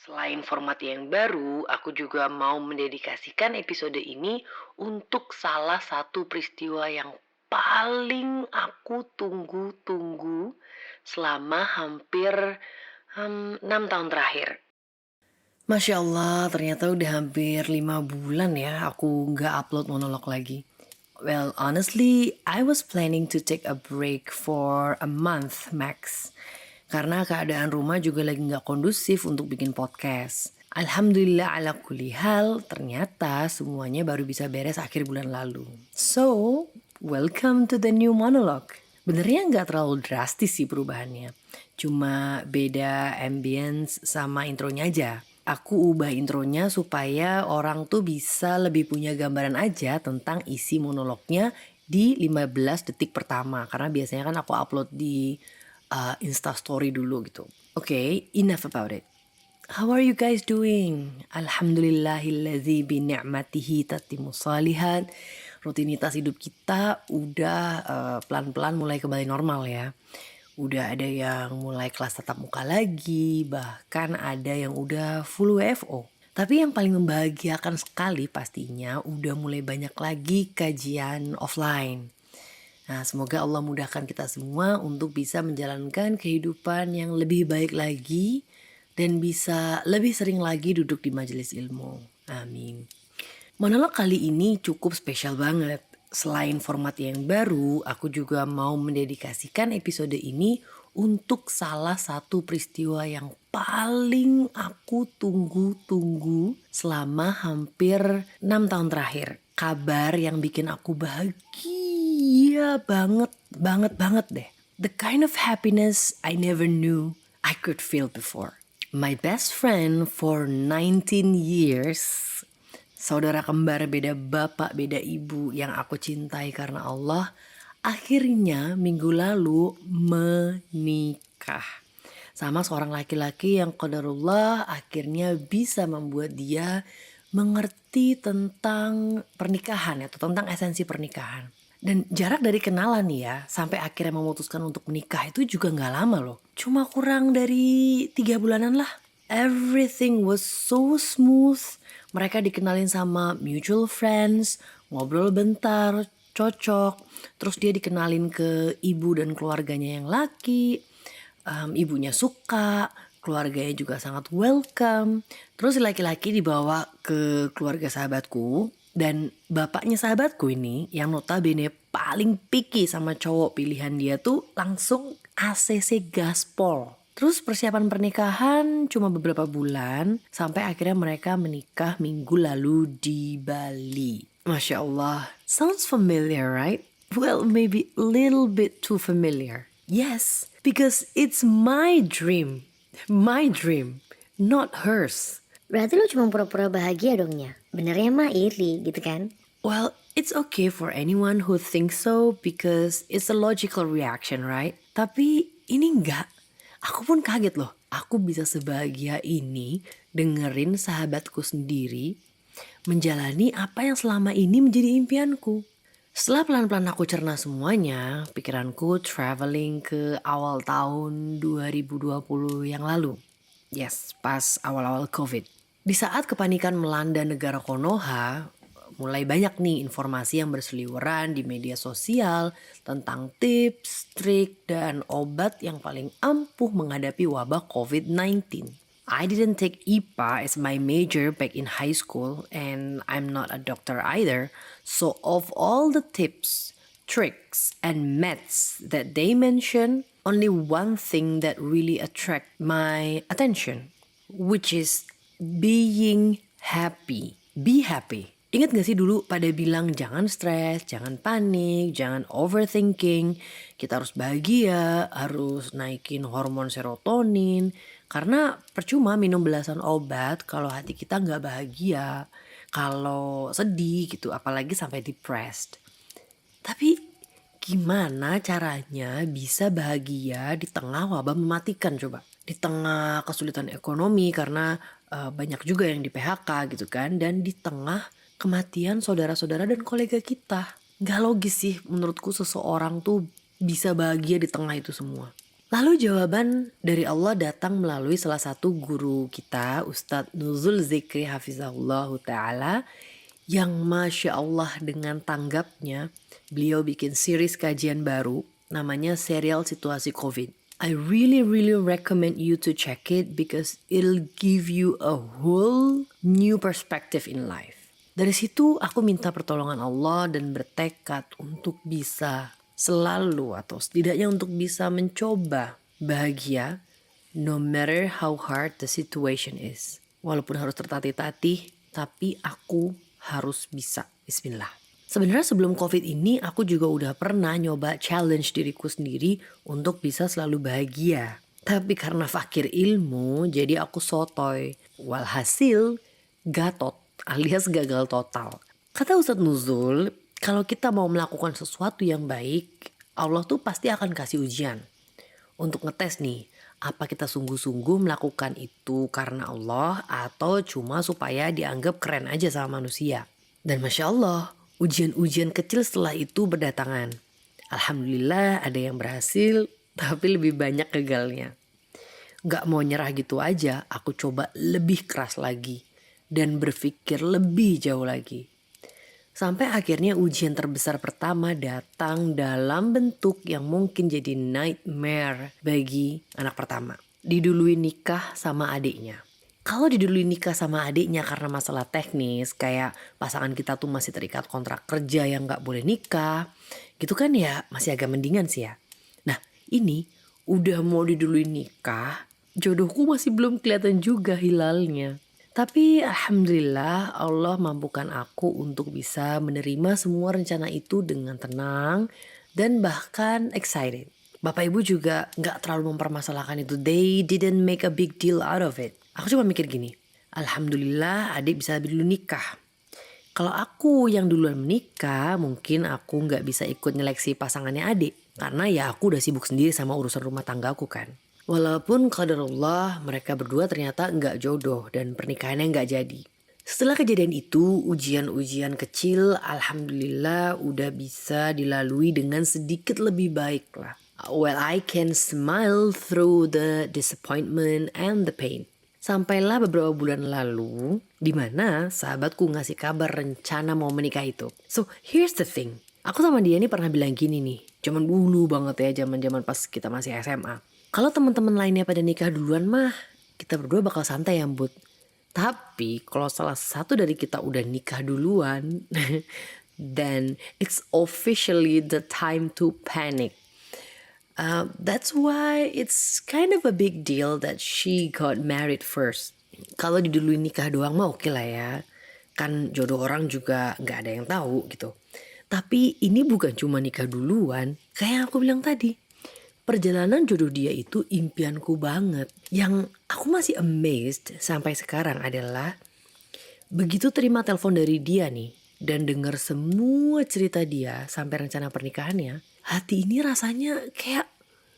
Selain format yang baru, aku juga mau mendedikasikan episode ini untuk salah satu peristiwa yang paling aku tunggu-tunggu selama hampir 6 tahun terakhir. Masya Allah, ternyata udah hampir 5 bulan ya aku nggak upload monolog lagi. Well, honestly, I was planning to take a break for a month max. Karena keadaan rumah juga lagi nggak kondusif untuk bikin podcast. Alhamdulillah ala kulli hal, ternyata semuanya baru bisa beres akhir bulan lalu. So, welcome to the new monologue. Benernya nggak terlalu drastis sih perubahannya. Cuma beda ambience sama intronya aja. Aku ubah intronya supaya orang tuh bisa lebih punya gambaran aja tentang isi monolognya di 15 detik pertama. Karena biasanya kan aku upload di Insta story dulu gitu. Okay, enough about it. How are you guys doing? Alhamdulillahilladzi bi ni'matihi tatimmus shalihat. Rutinitas hidup kita udah pelan-pelan mulai kembali normal ya. Udah ada yang mulai kelas tatap muka lagi, bahkan ada yang udah full WFO. Tapi yang paling membahagiakan sekali pastinya udah mulai banyak lagi kajian offline. Nah, semoga Allah mudahkan kita semua untuk bisa menjalankan kehidupan yang lebih baik lagi dan bisa lebih sering lagi duduk di majelis ilmu. Amin. Monolog kali ini cukup spesial banget. Selain format yang baru, aku juga mau mendedikasikan episode ini untuk salah satu peristiwa yang paling aku tunggu-tunggu selama hampir 6 tahun terakhir. Kabar yang bikin aku bahagia banget deh. The kind of happiness I never knew I could feel before. My best friend for 19 years, saudara kembar beda bapak beda ibu yang aku cintai karena Allah, akhirnya minggu lalu menikah sama seorang laki-laki yang qadarullah akhirnya bisa membuat dia mengerti tentang pernikahan atau tentang esensi pernikahan. Dan jarak dari kenalan nih ya sampai akhirnya memutuskan untuk menikah itu juga gak lama loh. Cuma kurang dari 3 bulanan lah. Everything was so smooth. Mereka dikenalin sama mutual friends, ngobrol bentar, cocok. Terus dia dikenalin ke ibu dan keluarganya yang laki. Ibunya suka, keluarganya juga sangat welcome. Terus si laki-laki dibawa ke keluarga sahabatku. Dan bapaknya sahabatku ini yang notabene paling picky sama cowok pilihan dia tuh langsung ACC gaspol. Terus persiapan pernikahan cuma beberapa bulan sampai akhirnya mereka menikah minggu lalu di Bali. Masya Allah, sounds familiar right? Well, maybe a little bit too familiar. Yes, because it's my dream, not hers. Berarti lu cuma pura-pura bahagia dongnya. Benernya mah iri gitu kan? Well, it's okay for anyone who thinks so because it's a logical reaction, right? Tapi ini enggak. Aku pun kaget loh. Aku bisa sebahagia ini dengerin sahabatku sendiri menjalani apa yang selama ini menjadi impianku. Setelah pelan-pelan aku cerna semuanya, pikiranku traveling ke awal tahun 2020 yang lalu. Yes, pas awal-awal COVID. Di saat kepanikan melanda negara Konoha, mulai banyak nih informasi yang berseliweran di media sosial tentang tips, trik, dan obat yang paling ampuh menghadapi wabah COVID-19. I didn't take IPA as my major back in high school and I'm not a doctor either. So of all the tips, tricks, and myths that they mention, only one thing that really attract my attention, which is being happy. Be happy. Ingat gak sih dulu pada bilang jangan stres, jangan panik, jangan overthinking. Kita harus bahagia, harus naikin hormon serotonin. Karena percuma minum belasan obat kalau hati kita gak bahagia. Kalau sedih gitu, apalagi sampai depressed. Tapi gimana caranya bisa bahagia di tengah wabah mematikan coba? Di tengah kesulitan ekonomi karena banyak juga yang di PHK gitu kan. Dan di tengah kematian saudara-saudara dan kolega kita. Gak logis sih menurutku seseorang tuh bisa bahagia di tengah itu semua. Lalu jawaban dari Allah datang melalui salah satu guru kita, Ustadz Nuzul Zikri Hafizahullah Ta'ala, yang Masya Allah dengan tanggapnya, beliau bikin series kajian baru, namanya Serial Situasi COVID. I really recommend you to check it because it'll give you a whole new perspective in life. Dari situ aku minta pertolongan Allah dan bertekad untuk bisa selalu atau setidaknya untuk bisa mencoba bahagia no matter how hard the situation is. Walaupun harus tertatih-tatih, tapi aku harus bisa. Bismillah. Sebenarnya sebelum COVID ini aku juga udah pernah nyoba challenge diriku sendiri untuk bisa selalu bahagia. Tapi karena fakir ilmu, jadi aku sotoy. Walhasil gatot alias gagal total. Kata Ustadz Nuzul, kalau kita mau melakukan sesuatu yang baik, Allah tuh pasti akan kasih ujian. Untuk ngetes nih, apa kita sungguh-sungguh melakukan itu karena Allah atau cuma supaya dianggap keren aja sama manusia. Dan Masya Allah, ujian-ujian kecil setelah itu berdatangan. Alhamdulillah ada yang berhasil, tapi lebih banyak gagalnya. Gak mau nyerah gitu aja, aku coba lebih keras lagi dan berpikir lebih jauh lagi. Sampai akhirnya ujian terbesar pertama datang dalam bentuk yang mungkin jadi nightmare bagi anak pertama. Didului nikah sama adiknya. Kalau didului nikah sama adiknya karena masalah teknis, kayak pasangan kita tuh masih terikat kontrak kerja yang gak boleh nikah, gitu kan ya masih agak mendingan sih ya. Nah ini udah mau didului nikah, jodohku masih belum kelihatan juga hilalnya. Tapi alhamdulillah Allah mampukan aku untuk bisa menerima semua rencana itu dengan tenang dan bahkan excited. Bapak ibu juga gak terlalu mempermasalahkan itu. They didn't make a big deal out of it. Aku cuma mikir gini, alhamdulillah adik bisa lebih dulu nikah. Kalau aku yang duluan menikah, mungkin aku gak bisa ikut nyeleksi pasangannya adik. Karena ya aku udah sibuk sendiri sama urusan rumah tangga aku kan. Walaupun qadarullah mereka berdua ternyata nggak jodoh dan pernikahannya nggak jadi. Setelah kejadian itu, ujian-ujian kecil alhamdulillah udah bisa dilalui dengan sedikit lebih baik lah. Well, I can smile through the disappointment and the pain. Sampailah beberapa bulan lalu, di mana sahabatku ngasih kabar rencana mau menikah itu. So, here's the thing. Aku sama dia nih pernah bilang gini nih, cuman dulu banget ya zaman-zaman pas kita masih SMA. Kalau teman-teman lainnya pada nikah duluan mah, kita berdua bakal santai ya Bud. Tapi kalau salah satu dari kita udah nikah duluan, then it's officially the time to panic. That's why it's kind of a big deal that she got married first. Kalau didului nikah doang mah oke lah ya. Kan jodoh orang juga gak ada yang tahu gitu. Tapi ini bukan cuma nikah duluan, kayak aku bilang tadi. Perjalanan jodoh dia itu impianku banget. Yang aku masih amazed sampai sekarang adalah begitu terima telepon dari dia nih dan dengar semua cerita dia sampai rencana pernikahannya, hati ini rasanya kayak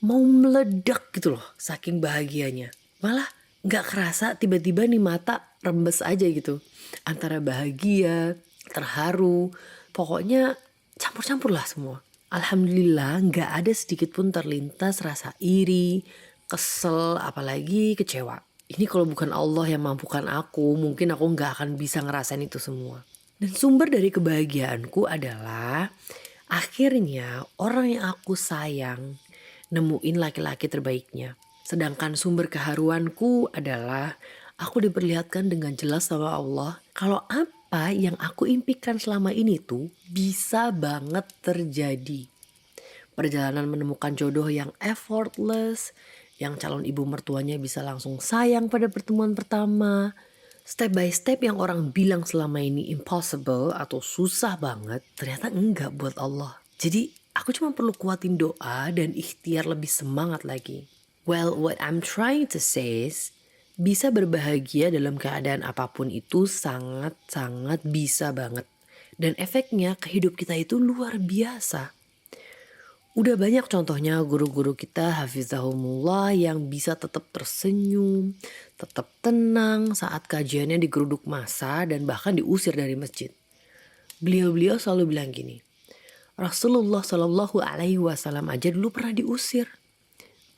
mau meledak gitu loh saking bahagianya. Malah gak kerasa tiba-tiba nih mata rembes aja gitu. Antara bahagia, terharu, pokoknya campur-campur lah semua. Alhamdulillah gak ada sedikit pun terlintas rasa iri, kesel, apalagi kecewa. Ini kalau bukan Allah yang mampukan aku, mungkin aku gak akan bisa ngerasain itu semua. Dan sumber dari kebahagiaanku adalah akhirnya orang yang aku sayang nemuin laki-laki terbaiknya. Sedangkan sumber keharuanku adalah aku diperlihatkan dengan jelas sama Allah kalau apa yang aku impikan selama ini tuh bisa banget terjadi. Perjalanan menemukan jodoh yang effortless, yang calon ibu mertuanya bisa langsung sayang pada pertemuan pertama. Step by step yang orang bilang selama ini impossible atau susah banget, ternyata enggak buat Allah. Jadi aku cuma perlu kuatin doa dan ikhtiar lebih semangat lagi. Well, what I'm trying to say is, bisa berbahagia dalam keadaan apapun itu sangat-sangat bisa banget. Dan efeknya ke hidup kita itu luar biasa. Udah banyak contohnya guru-guru kita hafizahumullah yang bisa tetap tersenyum, tetap tenang saat kajiannya digeruduk massa dan bahkan diusir dari masjid. Beliau-beliau selalu bilang gini, Rasulullah Shallallahu Alaihi Wasallam aja dulu pernah diusir.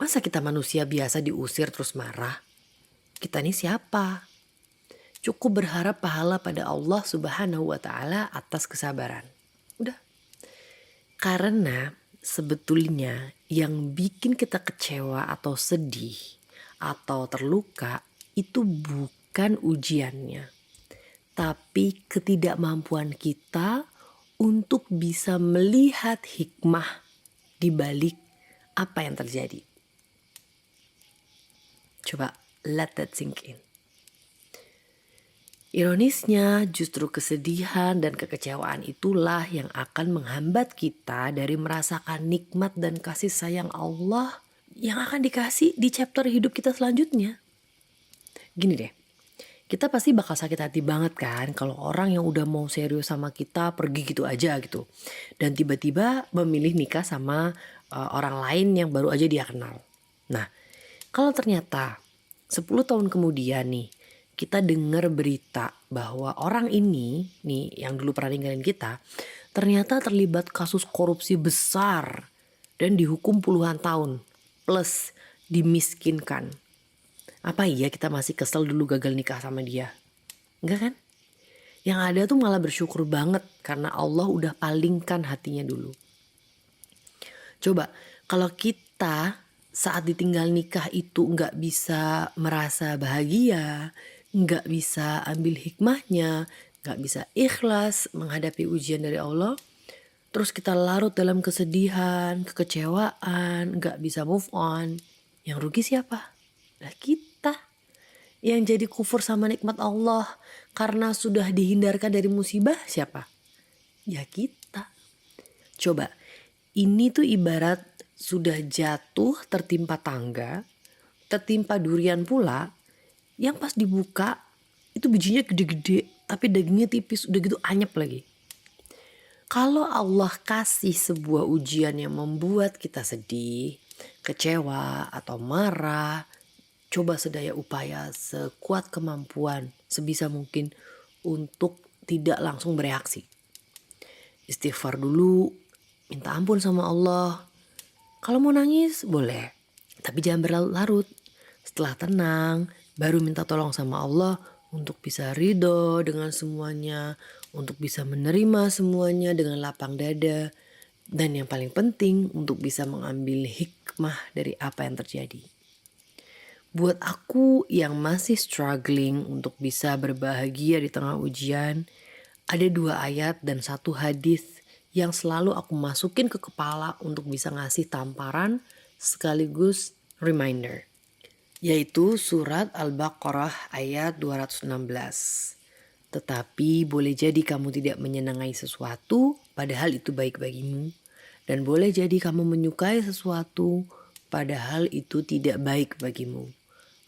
Masa kita manusia biasa diusir terus marah? Kita ini siapa? Cukup berharap pahala pada Allah Subhanahu wa Ta'ala atas kesabaran. Udah. Karena sebetulnya yang bikin kita kecewa atau sedih atau terluka itu bukan ujiannya, tapi ketidakmampuan kita untuk bisa melihat hikmah di balik apa yang terjadi. Coba let that sink in. Ironisnya justru kesedihan dan kekecewaan itulah yang akan menghambat kita dari merasakan nikmat dan kasih sayang Allah yang akan dikasih di chapter hidup kita selanjutnya. Gini deh, kita pasti bakal sakit hati banget kan kalau orang yang udah mau serius sama kita pergi gitu aja gitu. Dan tiba-tiba memilih nikah sama orang lain yang baru aja dia kenal. Nah, kalau ternyata 10 tahun kemudian nih kita dengar berita bahwa orang ini nih yang dulu pernah ninggalin kita ternyata terlibat kasus korupsi besar dan dihukum puluhan tahun plus dimiskinkan. Apa iya kita masih kesel dulu gagal nikah sama dia? Enggak kan? Yang ada tuh malah bersyukur banget karena Allah udah palingkan hatinya dulu. Coba kalau kita saat ditinggal nikah itu nggak bisa merasa bahagia, nggak bisa ambil hikmahnya, nggak bisa ikhlas menghadapi ujian dari Allah, terus kita larut dalam kesedihan, kekecewaan, nggak bisa move on, yang rugi siapa? Lah kita. Yang jadi kufur sama nikmat Allah karena sudah dihindarkan dari musibah siapa? Ya kita. Coba, ini tuh ibarat sudah jatuh tertimpa tangga, tertimpa durian pula, yang pas dibuka itu bijinya gede-gede tapi dagingnya tipis, udah gitu anyep lagi. Kalau Allah kasih sebuah ujian yang membuat kita sedih, kecewa atau marah, coba sedaya upaya sekuat kemampuan sebisa mungkin untuk tidak langsung bereaksi. Istighfar dulu, minta ampun sama Allah. Kalau mau nangis boleh, tapi jangan berlarut-larut. Setelah tenang, baru minta tolong sama Allah untuk bisa ridho dengan semuanya, untuk bisa menerima semuanya dengan lapang dada, dan yang paling penting untuk bisa mengambil hikmah dari apa yang terjadi. Buat aku yang masih struggling untuk bisa berbahagia di tengah ujian, ada 2 ayat dan 1 hadis yang selalu aku masukin ke kepala untuk bisa ngasih tamparan sekaligus reminder. Yaitu surat Al-Baqarah ayat 216. Tetapi boleh jadi kamu tidak menyenangi sesuatu padahal itu baik bagimu. Dan boleh jadi kamu menyukai sesuatu padahal itu tidak baik bagimu.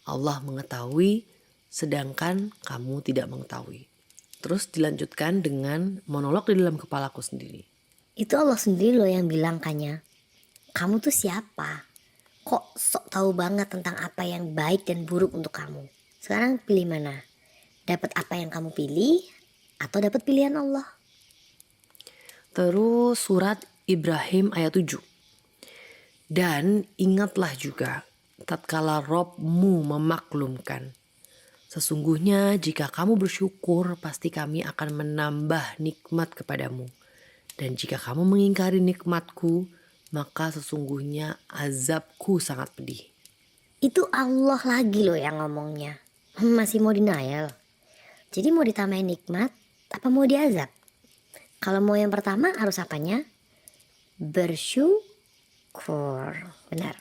Allah mengetahui sedangkan kamu tidak mengetahui. Terus dilanjutkan dengan monolog di dalam kepalaku sendiri. Itu Allah sendiri loh yang bilang Kanya, kamu tuh siapa? Kok sok tahu banget tentang apa yang baik dan buruk untuk kamu? Sekarang pilih mana? Dapat apa yang kamu pilih atau dapat pilihan Allah? Terus surat Ibrahim ayat 7. Dan ingatlah juga tatkala Robmu memaklumkan. Sesungguhnya jika kamu bersyukur pasti kami akan menambah nikmat kepadamu. Dan jika kamu mengingkari nikmatku maka sesungguhnya azabku sangat pedih. Itu Allah lagi loh yang ngomongnya. Masih mau denial? Jadi mau ditambahin nikmat apa mau diazab? Kalau mau yang pertama harus apanya? Bersyukur. Benar.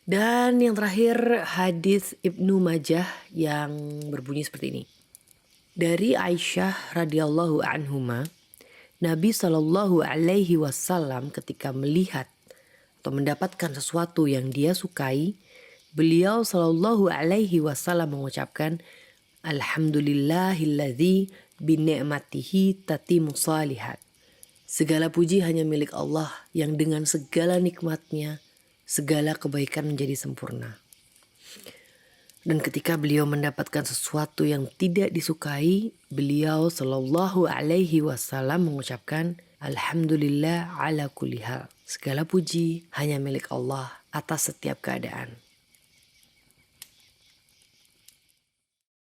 Dan yang terakhir hadis Ibnu Majah yang berbunyi seperti ini. Dari Aisyah radhiyallahu anhuma, Nabi Shallallahu alaihi wasallam ketika melihat atau mendapatkan sesuatu yang dia sukai, beliau Shallallahu alaihi wasallam mengucapkan Alhamdulillahilladzi bine'matihi tatimu salihat. Segala puji hanya milik Allah yang dengan segala nikmatnya segala kebaikan menjadi sempurna. Dan ketika beliau mendapatkan sesuatu yang tidak disukai, beliau Shallallahu alaihi wasallam mengucapkan Alhamdulillah ala kulli hal. Segala puji hanya milik Allah atas setiap keadaan.